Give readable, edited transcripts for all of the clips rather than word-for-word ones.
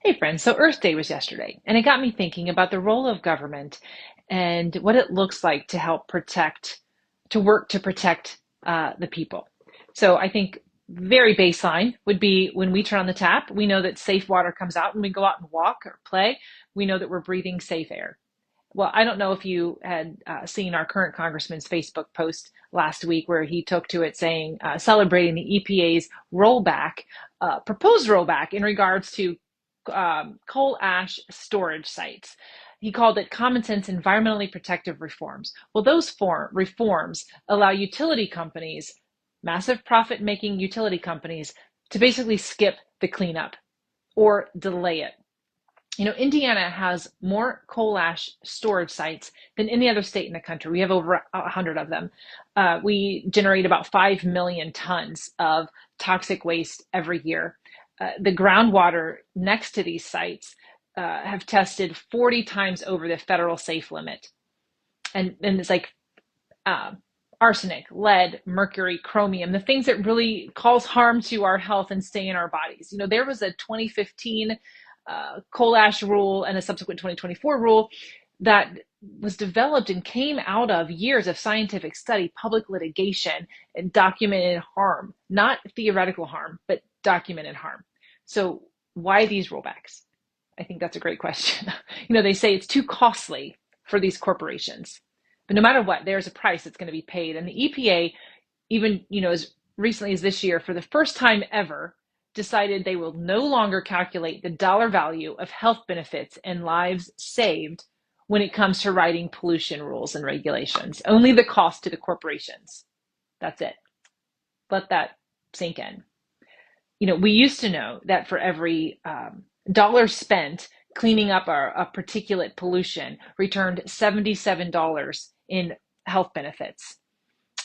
Hey friends, so Earth Day was yesterday, and it got me thinking about the role of government and what it looks like to help protect, to work to protect the people. So I think very baseline would be when we turn on the tap, we know that safe water comes out and we go out and walk or play. We know that we're breathing safe air. Well, I don't know if you had seen our current congressman's Facebook post last week where he took to it saying, celebrating the EPA's rollback, proposed rollback in regards to coal ash storage sites. He called it common sense environmentally protective reforms. Well, those reforms allow utility companies, massive profit making utility companies, to basically skip the cleanup or delay it. You know, Indiana has more coal ash storage sites than any other state in the country. We have over 100 of them. We generate about 5 million tons of toxic waste every year. The groundwater next to these sites have tested 40 times over the federal safe limit. And it's like uh, arsenic, lead, mercury, chromium, the things that really cause harm to our health and stay in our bodies. You know, there was a 2015 coal ash rule and a subsequent 2024 rule that was developed and came out of years of scientific study, public litigation, and documented harm, not theoretical harm, but documented harm. So why these rollbacks? I think that's a great question. You know, they say it's too costly for these corporations. But no matter what, there's a price that's going to be paid. And the EPA, even, you know, as recently as this year, for the first time ever, decided they will no longer calculate the dollar value of health benefits and lives saved when it comes to writing pollution rules and regulations. Only the cost to the corporations. That's it. Let that sink in. You know, we used to know that for every dollar spent cleaning up a particulate pollution returned $77 in health benefits.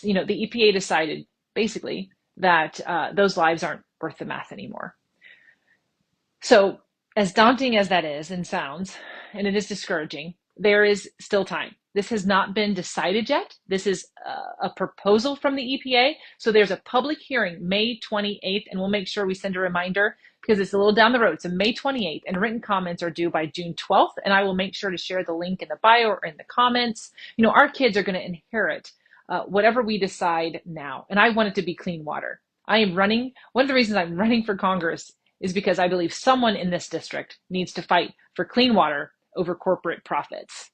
You know, the EPA decided basically that those lives aren't worth the math anymore. So, as daunting as that is and sounds, and it is discouraging, there is still time. This has not been decided yet. This is a proposal from the EPA. So there's a public hearing May 28th, and we'll make sure we send a reminder because it's a little down the road. So May 28th, and written comments are due by June 12th, and I will make sure to share the link in the bio or in the comments. You know, our kids are going to inherit whatever we decide now, and I want it to be clean water. I am running. One of the reasons I'm running for Congress is because I believe someone in this district needs to fight for clean water over corporate profits.